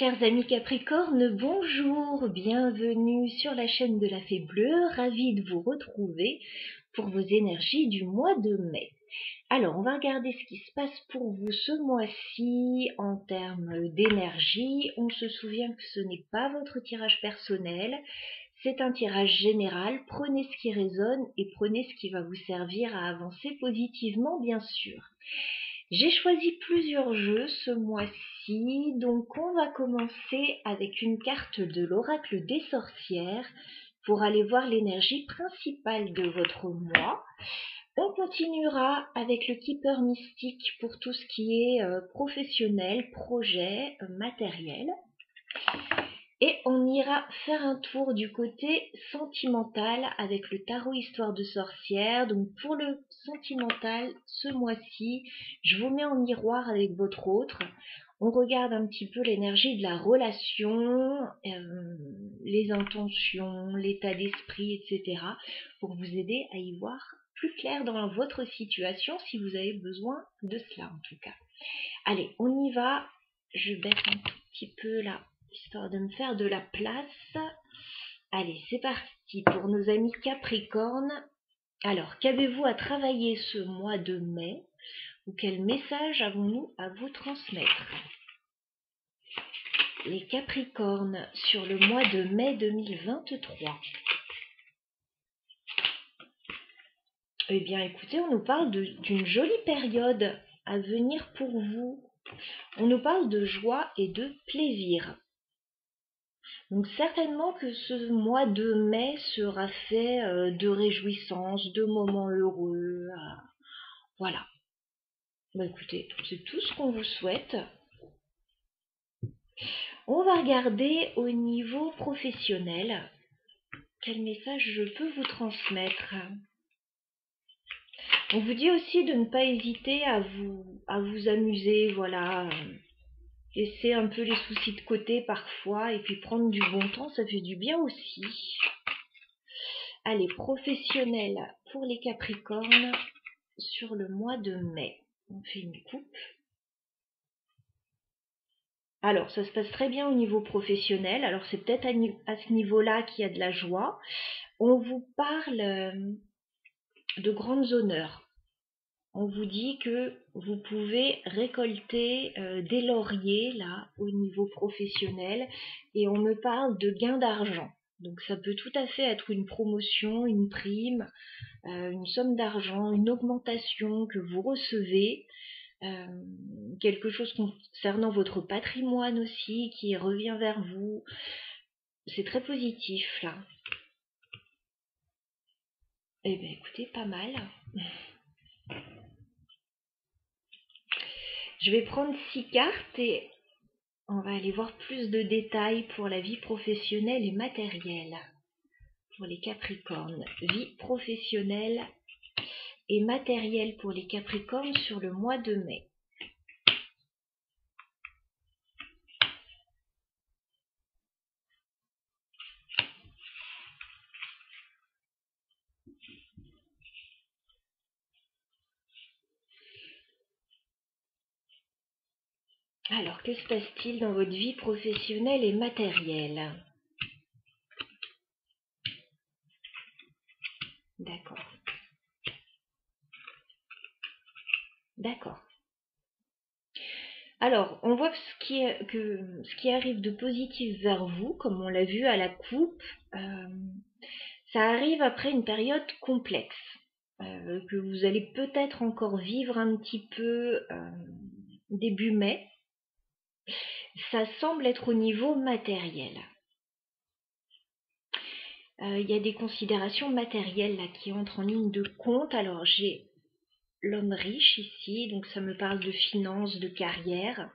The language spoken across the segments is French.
Chers amis Capricorne, bonjour, bienvenue sur la chaîne de la Fée Bleue, ravie de vous retrouver pour vos énergies du mois de mai. Alors, on va regarder ce qui se passe pour vous ce mois-ci en termes d'énergie. On se souvient que ce n'est pas votre tirage personnel, c'est un tirage général. Prenez ce qui résonne et prenez ce qui va vous servir à avancer positivement, bien sûr. J'ai choisi plusieurs jeux ce mois-ci, donc on va commencer avec une carte de l'oracle des sorcières pour aller voir l'énergie principale de votre mois. On continuera avec le Keeper mystique pour tout ce qui est professionnel, projet, matériel. Et on ira faire un tour du côté sentimental avec le tarot histoire de sorcière. Donc pour le sentimental, ce mois-ci, je vous mets en miroir avec votre autre. On regarde un petit peu l'énergie de la relation, les intentions, l'état d'esprit, etc. pour vous aider à y voir plus clair dans votre situation si vous avez besoin de cela en tout cas. Allez, on y va. Je baisse un tout petit peu là, histoire de me faire de la place. Allez, c'est parti pour nos amis Capricorne. Alors, qu'avez-vous à travailler ce mois de mai? Ou quel message avons-nous à vous transmettre? Les Capricornes sur le mois de mai 2023. Eh bien, écoutez, on nous parle d'une jolie période à venir pour vous. On nous parle de joie et de plaisir. Donc certainement que ce mois de mai sera fait de réjouissances, de moments heureux. Voilà. Bah écoutez, c'est tout ce qu'on vous souhaite. On va regarder au niveau professionnel. Quel message je peux vous transmettre? On vous dit aussi de ne pas hésiter à vous amuser, voilà. Laisser un peu les soucis de côté parfois et puis prendre du bon temps, ça fait du bien aussi. Allez, professionnel pour les Capricornes sur le mois de mai. On fait une coupe. Alors, ça se passe très bien au niveau professionnel. Alors, c'est peut-être à ce niveau-là qu'il y a de la joie. On vous parle de grandes honneurs. On vous dit que vous pouvez récolter des lauriers là au niveau professionnel et on me parle de gain d'argent. Donc ça peut tout à fait être une promotion, une prime, une somme d'argent, une augmentation que vous recevez, quelque chose concernant votre patrimoine aussi qui revient vers vous. C'est très positif là. Eh bien écoutez, pas mal. Je vais prendre 6 cartes et on va aller voir plus de détails pour la vie professionnelle et matérielle. Pour les Capricornes, vie professionnelle et matérielle pour les Capricornes sur le mois de mai. Alors, que se passe-t-il dans votre vie professionnelle et matérielle? D'accord. D'accord. Alors, on voit ce qui arrive de positif vers vous, comme on l'a vu à la coupe, ça arrive après une période complexe, que vous allez peut-être encore vivre un petit peu début mai. Ça semble être au niveau matériel. Il y a des considérations matérielles là qui entrent en ligne de compte. Alors j'ai l'homme riche ici, donc ça me parle de finances, de carrière.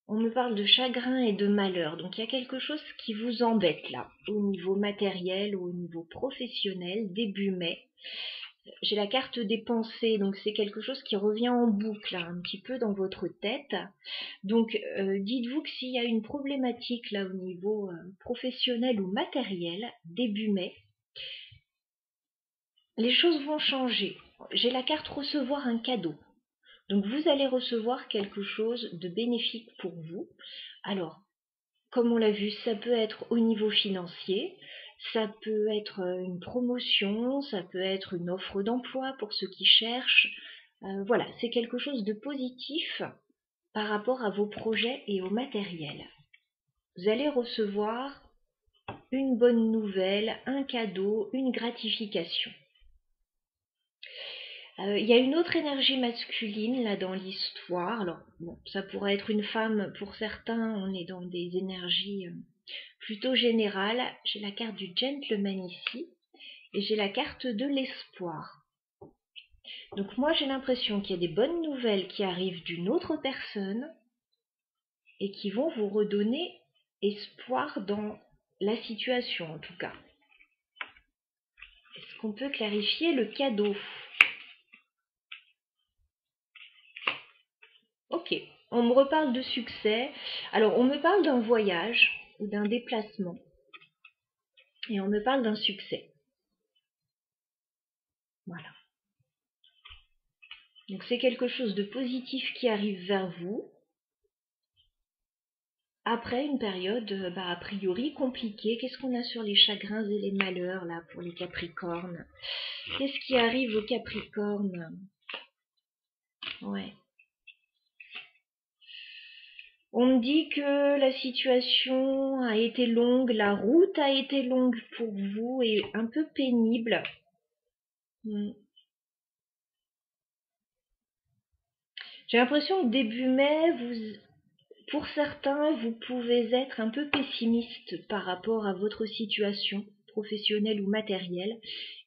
On me parle de chagrin et de malheur, donc il y a quelque chose qui vous embête là, au niveau matériel ou au niveau professionnel, début mai. J'ai la carte des pensées, donc c'est quelque chose qui revient en boucle là, un petit peu dans votre tête. Donc dites-vous que s'il y a une problématique là au niveau professionnel ou matériel, début mai, les choses vont changer. J'ai la carte recevoir un cadeau. Donc vous allez recevoir quelque chose de bénéfique pour vous. Alors, comme on l'a vu, ça peut être au niveau financier, ça peut être une promotion, ça peut être une offre d'emploi pour ceux qui cherchent. Voilà, c'est quelque chose de positif par rapport à vos projets et au matériel. Vous allez recevoir une bonne nouvelle, un cadeau, une gratification. Il y a une autre énergie masculine là dans l'histoire. Alors, bon, ça pourrait être une femme pour certains, on est dans des énergies plutôt générales. J'ai la carte du gentleman ici et j'ai la carte de l'espoir. Donc moi j'ai l'impression qu'il y a des bonnes nouvelles qui arrivent d'une autre personne et qui vont vous redonner espoir dans la situation en tout cas. Est-ce qu'on peut clarifier le cadeau? Ok, on me reparle de succès. Alors, on me parle d'un voyage ou d'un déplacement. Et on me parle d'un succès. Voilà. Donc, c'est quelque chose de positif qui arrive vers vous. Après une période, a priori, compliquée. Qu'est-ce qu'on a sur les chagrins et les malheurs, là, pour les Capricornes? Qu'est-ce qui arrive aux Capricornes? Ouais. On me dit que la situation a été longue, la route a été longue pour vous et un peu pénible. J'ai l'impression que début mai, pour certains, vous pouvez être un peu pessimiste par rapport à votre situation professionnelle ou matérielle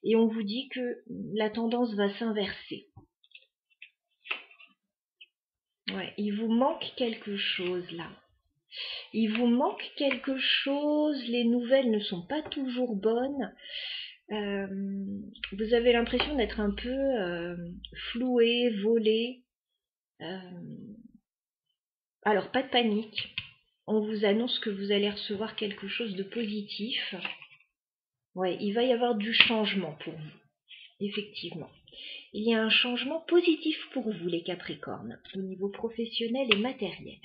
et on vous dit que la tendance va s'inverser. Ouais, il vous manque quelque chose là. Il vous manque quelque chose, les nouvelles ne sont pas toujours bonnes. Vous avez l'impression d'être un peu floué, volé. Alors, pas de panique. On vous annonce que vous allez recevoir quelque chose de positif. Ouais, il va y avoir du changement pour vous. Effectivement. Il y a un changement positif pour vous, les Capricornes, au niveau professionnel et matériel.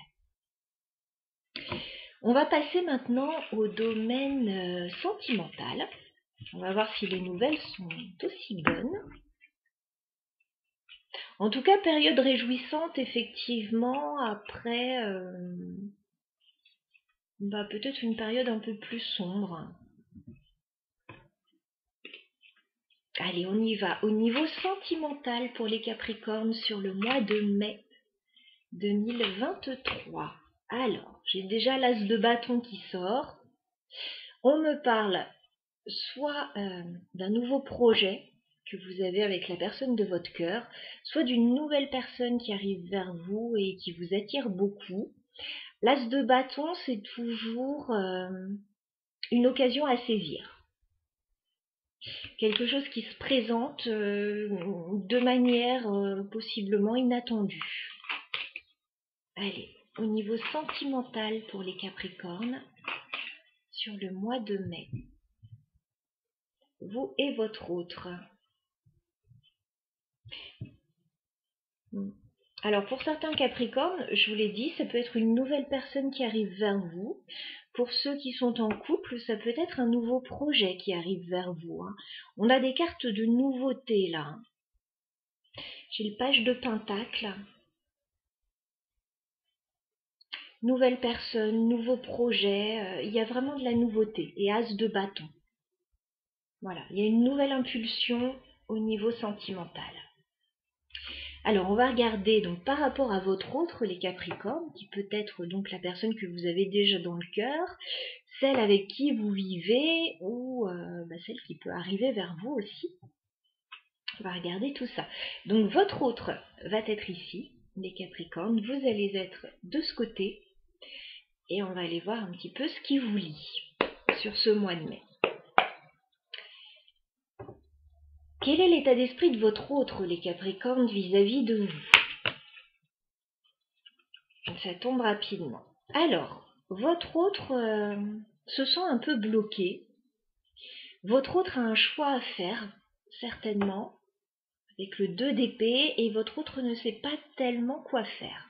On va passer maintenant au domaine sentimental. On va voir si les nouvelles sont aussi bonnes. En tout cas, période réjouissante, effectivement, après peut-être une période un peu plus sombre. Allez, on y va. Au niveau sentimental pour les Capricornes sur le mois de mai 2023. Alors, j'ai déjà l'as de bâton qui sort. On me parle soit d'un nouveau projet que vous avez avec la personne de votre cœur, soit d'une nouvelle personne qui arrive vers vous et qui vous attire beaucoup. L'as de bâton, c'est toujours une occasion à saisir. Quelque chose qui se présente de manière possiblement inattendue. Allez, au niveau sentimental pour les Capricornes, sur le mois de mai, vous et votre autre. Alors pour certains Capricornes, je vous l'ai dit, ça peut être une nouvelle personne qui arrive vers vous. Pour ceux qui sont en couple, ça peut être un nouveau projet qui arrive vers vous. On a des cartes de nouveauté là. J'ai le page de Pentacle. Nouvelle personne, nouveau projet, il y a vraiment de la nouveauté. Et As de bâton. Voilà, il y a une nouvelle impulsion au niveau sentimental. Alors, on va regarder donc par rapport à votre autre, les Capricornes, qui peut être donc la personne que vous avez déjà dans le cœur, celle avec qui vous vivez ou celle qui peut arriver vers vous aussi. On va regarder tout ça. Donc, votre autre va être ici, les Capricornes. Vous allez être de ce côté et on va aller voir un petit peu ce qui vous lie sur ce mois de mai. Quel est l'état d'esprit de votre autre, les Capricornes, vis-à-vis de vous? Ça tombe rapidement. Alors, votre autre se sent un peu bloqué. Votre autre a un choix à faire, certainement. avec le 2 d'épée, et votre autre ne sait pas tellement quoi faire.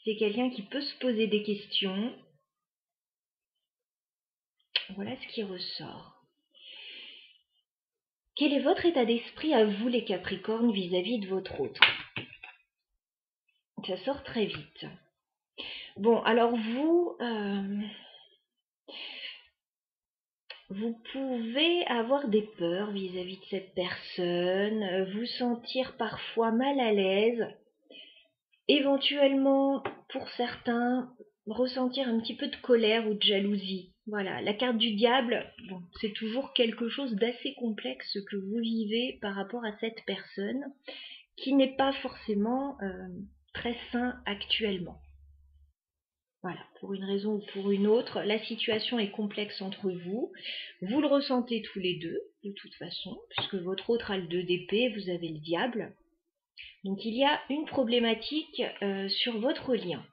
C'est quelqu'un qui peut se poser des questions. Voilà ce qui ressort. Quel est votre état d'esprit à vous, les Capricornes, vis-à-vis de votre autre? Ça sort très vite. Bon, alors vous pouvez avoir des peurs vis-à-vis de cette personne, vous sentir parfois mal à l'aise, éventuellement, pour certains, ressentir un petit peu de colère ou de jalousie. Voilà, la carte du diable, bon, c'est toujours quelque chose d'assez complexe que vous vivez par rapport à cette personne, qui n'est pas forcément très sain actuellement. Voilà, pour une raison ou pour une autre, la situation est complexe entre vous. Vous le ressentez tous les deux, de toute façon, puisque votre autre a le 2 d'épée, vous avez le diable. Donc il y a une problématique sur votre lien.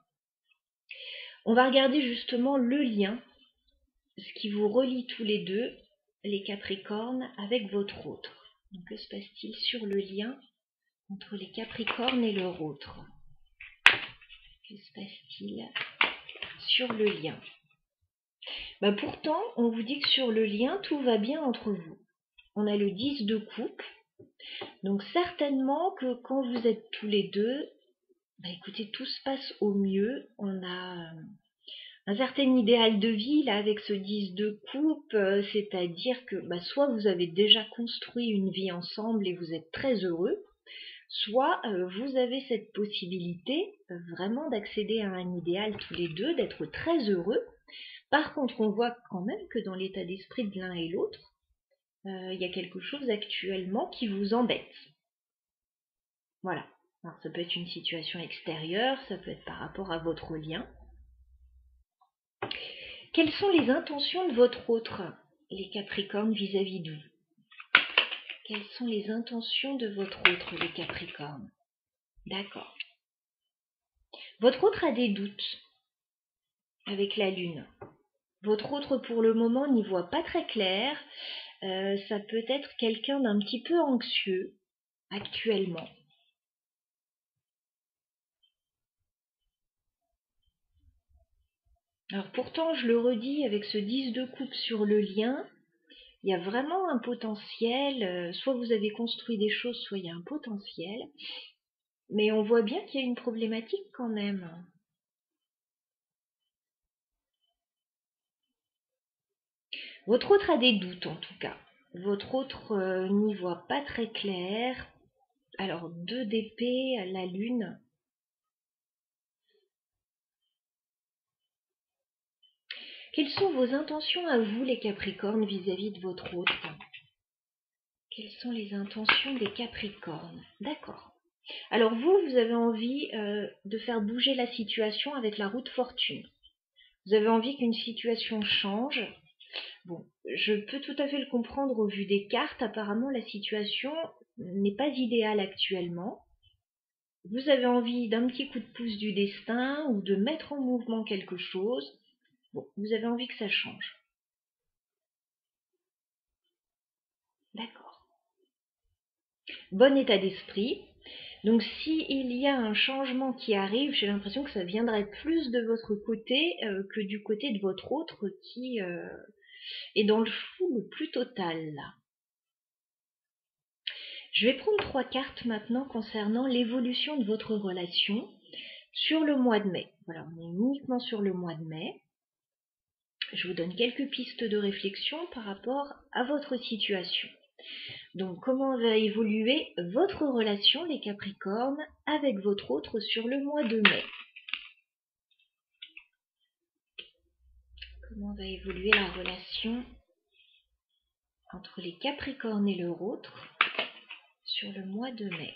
On va regarder justement le lien, ce qui vous relie tous les deux, les Capricornes, avec votre autre. Donc que se passe-t-il sur le lien entre les Capricornes et leur autre? Que se passe-t-il sur le lien? Pourtant, on vous dit que sur le lien, tout va bien entre vous. On a le 10 de coupe. Donc certainement que quand vous êtes tous les deux, écoutez, tout se passe au mieux. On a un certain idéal de vie là avec ce 10 de coupe, c'est-à-dire que soit vous avez déjà construit une vie ensemble et vous êtes très heureux, soit vous avez cette possibilité vraiment d'accéder à un idéal tous les deux, d'être très heureux. Par contre, on voit quand même que dans l'état d'esprit de l'un et l'autre, il y a quelque chose actuellement qui vous embête. Voilà. Alors, ça peut être une situation extérieure, ça peut être par rapport à votre lien. Quelles sont les intentions de votre autre, les Capricornes, vis-à-vis de vous? Quelles sont les intentions de votre autre, les Capricornes? D'accord. Votre autre a des doutes avec la Lune. Votre autre, pour le moment, n'y voit pas très clair. Ça peut être quelqu'un d'un petit peu anxieux actuellement. Alors pourtant, je le redis, avec ce 10 de coupe sur le lien, il y a vraiment un potentiel. Soit vous avez construit des choses, soit il y a un potentiel. Mais on voit bien qu'il y a une problématique quand même. Votre autre a des doutes en tout cas. Votre autre n'y voit pas très clair. Alors 2 d'épée, la Lune. Quelles sont vos intentions à vous, les Capricornes, vis-à-vis de votre autre? Quelles sont les intentions des Capricornes? D'accord. Alors vous avez envie de faire bouger la situation avec la roue de fortune. Vous avez envie qu'une situation change. Bon, je peux tout à fait le comprendre au vu des cartes. Apparemment, la situation n'est pas idéale actuellement. Vous avez envie d'un petit coup de pouce du destin ou de mettre en mouvement quelque chose. Bon, vous avez envie que ça change. D'accord. Bon état d'esprit. Donc s'il y a un changement qui arrive, j'ai l'impression que ça viendrait plus de votre côté que du côté de votre autre qui est dans le flou le plus total là. Je vais prendre 3 cartes maintenant concernant l'évolution de votre relation sur le mois de mai. Voilà, on est uniquement sur le mois de mai. Je vous donne quelques pistes de réflexion par rapport à votre situation. Donc, comment va évoluer votre relation, les Capricornes, avec votre autre sur le mois de mai? Comment va évoluer la relation entre les Capricornes et leur autre sur le mois de mai?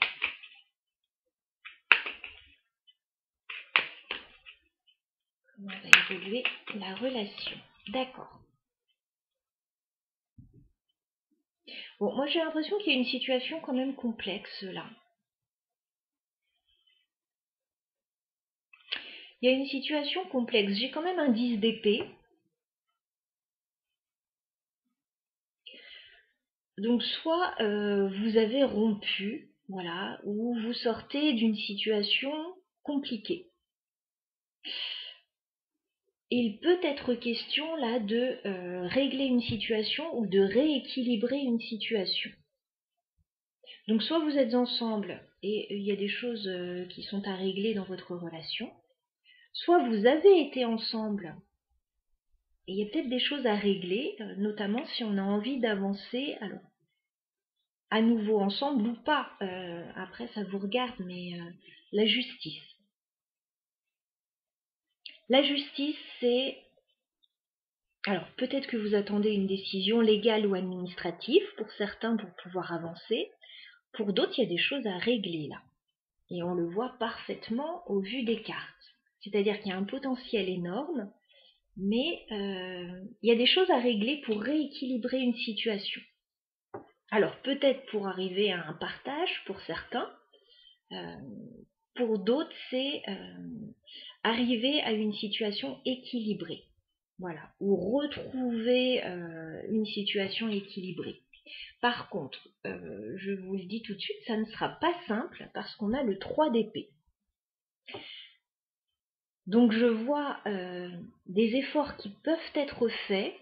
Comment va évoluer la relation? D'accord. Bon, moi j'ai l'impression qu'il y a une situation quand même complexe là. Il y a une situation complexe. J'ai quand même un 10 d'épée. Donc soit vous avez rompu, voilà, ou vous sortez d'une situation compliquée. Il peut être question là de régler une situation ou de rééquilibrer une situation. Donc soit vous êtes ensemble et il y a des choses qui sont à régler dans votre relation, soit vous avez été ensemble et il y a peut-être des choses à régler, notamment si on a envie d'avancer, alors à nouveau ensemble ou pas, après ça vous regarde, mais la justice. La justice, c'est... Alors peut-être que vous attendez une décision légale ou administrative, pour certains pour pouvoir avancer, pour d'autres il y a des choses à régler là. Et on le voit parfaitement au vu des cartes. C'est-à-dire qu'il y a un potentiel énorme, mais il y a des choses à régler pour rééquilibrer une situation. Alors peut-être pour arriver à un partage pour certains, pour d'autres c'est arriver à une situation équilibrée. Voilà, ou retrouver une situation équilibrée. Par contre, je vous le dis tout de suite, ça ne sera pas simple parce qu'on a le 3 d'épée. Donc je vois des efforts qui peuvent être faits,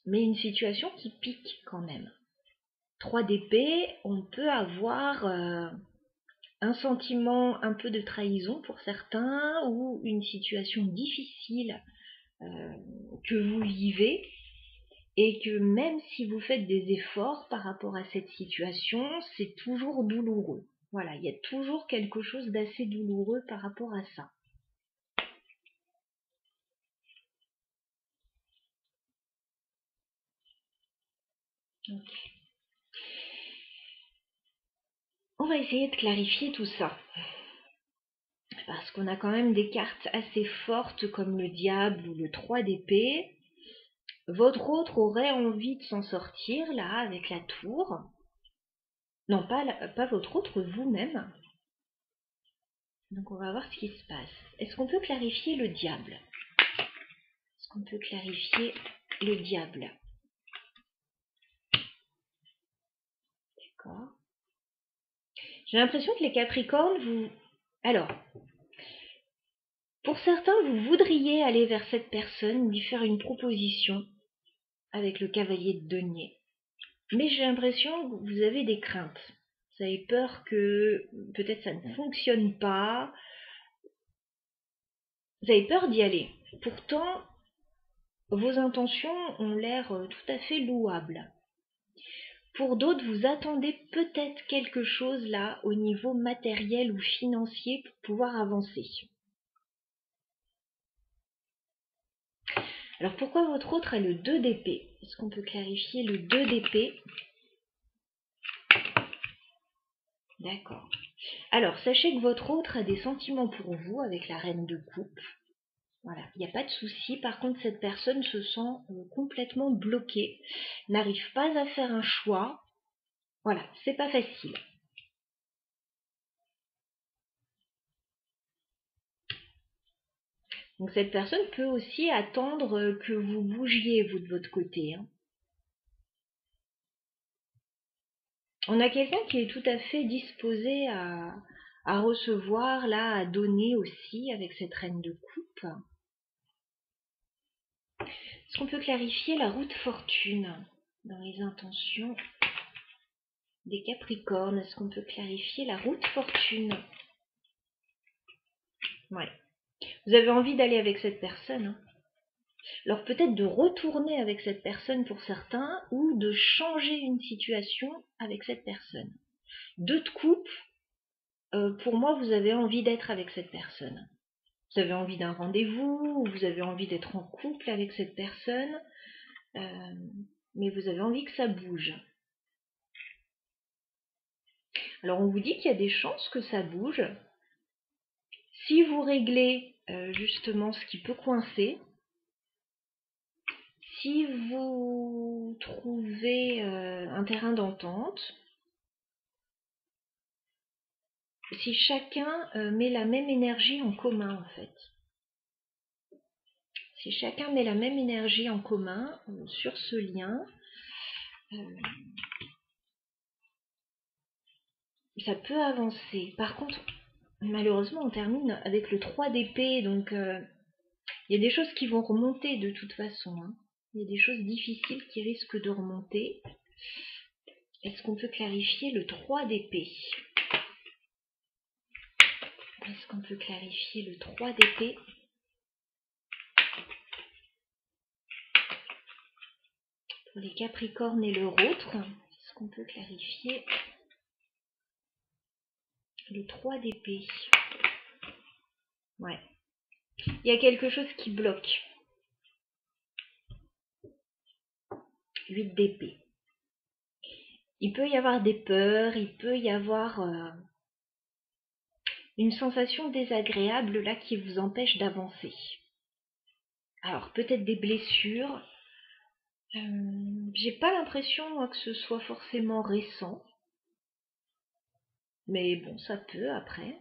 mais une situation qui pique quand même. 3 d'épée, on peut avoir un sentiment un peu de trahison pour certains ou une situation difficile que vous vivez et que même si vous faites des efforts par rapport à cette situation, c'est toujours douloureux. Voilà, il y a toujours quelque chose d'assez douloureux par rapport à ça. Okay. On va essayer de clarifier tout ça. Parce qu'on a quand même des cartes assez fortes comme le diable ou le 3 d'épée. Votre autre aurait envie de s'en sortir là avec la tour. Non, pas votre autre, vous-même. Donc on va voir ce qui se passe. Est-ce qu'on peut clarifier le diable? Est-ce qu'on peut clarifier le diable? D'accord. J'ai l'impression que les Capricornes, vous... Alors, pour certains, vous voudriez aller vers cette personne, lui faire une proposition avec le cavalier de denier. Mais j'ai l'impression que vous avez des craintes. Vous avez peur que peut-être ça ne fonctionne pas. Vous avez peur d'y aller. Pourtant, vos intentions ont l'air tout à fait louables. Pour d'autres, vous attendez peut-être quelque chose là au niveau matériel ou financier pour pouvoir avancer. Alors pourquoi votre autre a le 2 d'épée? Est-ce qu'on peut clarifier le 2 d'épée? D'accord. Alors sachez que votre autre a des sentiments pour vous avec la reine de coupe. Voilà, il n'y a pas de souci. Par contre, cette personne se sent complètement bloquée, n'arrive pas à faire un choix. Voilà, c'est pas facile. Donc cette personne peut aussi attendre que vous bougiez, vous, de votre côté. Hein. On a quelqu'un qui est tout à fait disposé à recevoir, là, à donner aussi avec cette reine de coupe. Est-ce qu'on peut clarifier la route fortune dans les intentions des Capricornes? Est-ce qu'on peut clarifier la route fortune? Ouais. Vous avez envie d'aller avec cette personne. Hein. Alors peut-être de retourner avec cette personne pour certains ou de changer une situation avec cette personne. 2 de coupe, pour moi, vous avez envie d'être avec cette personne. Vous avez envie d'un rendez-vous, ou vous avez envie d'être en couple avec cette personne, mais vous avez envie que ça bouge. Alors on vous dit qu'il y a des chances que ça bouge. Si vous réglez justement ce qui peut coincer, si vous trouvez un terrain d'entente, si chacun met la même énergie en commun en fait. Si chacun met la même énergie en commun sur ce lien, ça peut avancer. Par contre, malheureusement, on termine avec le 3 d'épée, donc il y a des choses qui vont remonter de toute façon. Hein. Il y a des choses difficiles qui risquent de remonter. Est-ce qu'on peut clarifier le 3 d'épée? Est-ce qu'on peut clarifier le 3 d'épée? Pour les Capricornes et leur autre, est-ce qu'on peut clarifier le 3 d'épée? Ouais. Il y a quelque chose qui bloque. 8 d'épée. Il peut y avoir des peurs, il peut y avoir une sensation désagréable là qui vous empêche d'avancer. Alors peut-être des blessures. J'ai pas l'impression que ce soit forcément récent. Mais bon, ça peut après.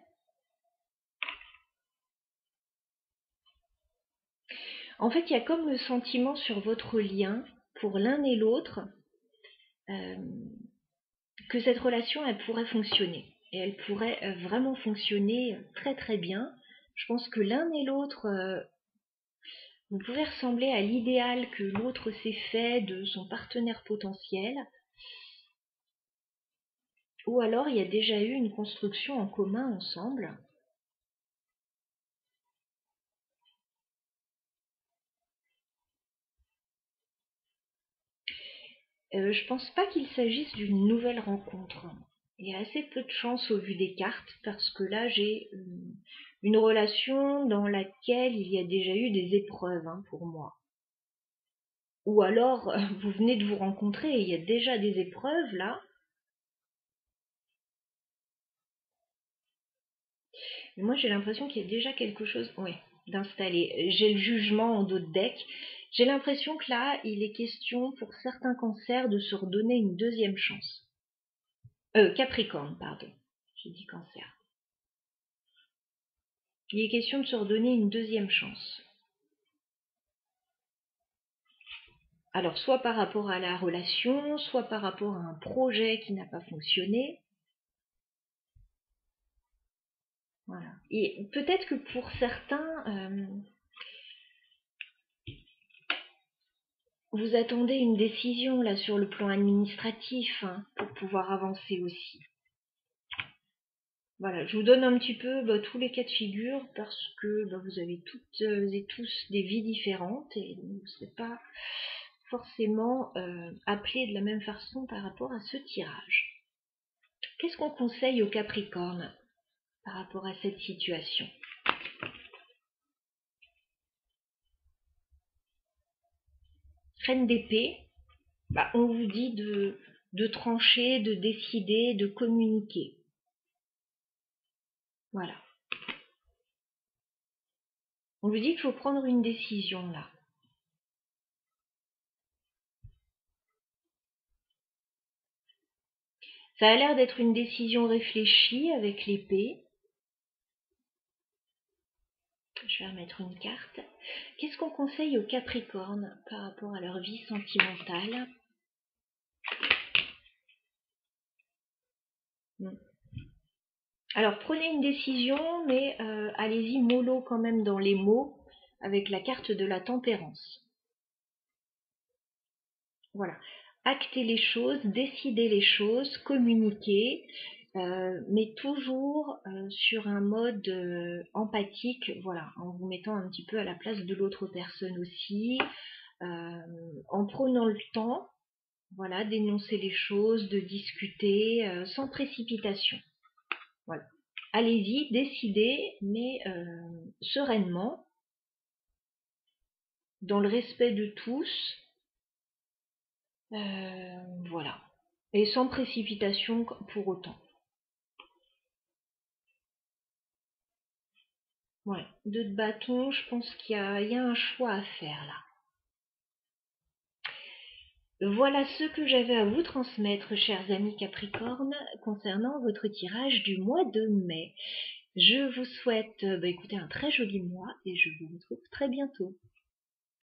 En fait, il y a comme le sentiment sur votre lien, pour l'un et l'autre, que cette relation, elle pourrait fonctionner. Et elle pourrait vraiment fonctionner très très bien. Je pense que l'un et l'autre, vous pouvez ressembler à l'idéal que l'autre s'est fait de son partenaire potentiel. Ou alors, il y a déjà eu une construction en commun ensemble. Je pense pas qu'il s'agisse d'une nouvelle rencontre. Il y a assez peu de chance au vu des cartes parce que là j'ai une relation dans laquelle il y a déjà eu des épreuves pour moi. Ou alors vous venez de vous rencontrer et il y a déjà des épreuves là. Mais moi j'ai l'impression qu'il y a déjà quelque chose d'installé. J'ai le jugement en dos de deck. J'ai l'impression que là il est question pour certains cancers de se redonner une deuxième chance. Capricorne, pardon. J'ai dit cancer. Il est question de se redonner une deuxième chance. Alors, soit par rapport à la relation, soit par rapport à un projet qui n'a pas fonctionné. Voilà. Et peut-être que pour certains, vous attendez une décision là sur le plan administratif pour pouvoir avancer aussi. Voilà, je vous donne un petit peu tous les cas de figure parce que vous avez toutes et tous des vies différentes et vous ne serez pas forcément appelés de la même façon par rapport à ce tirage. Qu'est-ce qu'on conseille aux Capricornes par rapport à cette situation? Reine d'épée, on vous dit de trancher, de décider, de communiquer. Voilà. On vous dit qu'il faut prendre une décision là. Ça a l'air d'être une décision réfléchie avec l'épée. Je vais remettre une carte. Qu'est-ce qu'on conseille aux Capricornes par rapport à leur vie sentimentale? Alors prenez une décision, mais allez-y mollo quand même dans les mots avec la carte de la tempérance. Voilà. Actez les choses, décidez les choses, communiquez, mais toujours sur un mode empathique, voilà, en vous mettant un petit peu à la place de l'autre personne aussi, en prenant le temps, voilà, d'énoncer les choses, de discuter, sans précipitation. Voilà. Allez-y, décidez, mais sereinement, dans le respect de tous, voilà. Et sans précipitation pour autant. Ouais, 2 de bâton, je pense qu'il y a un choix à faire là. Voilà ce que j'avais à vous transmettre, chers amis Capricorne, concernant votre tirage du mois de mai. Je vous souhaite écoutez, un très joli mois et je vous retrouve très bientôt.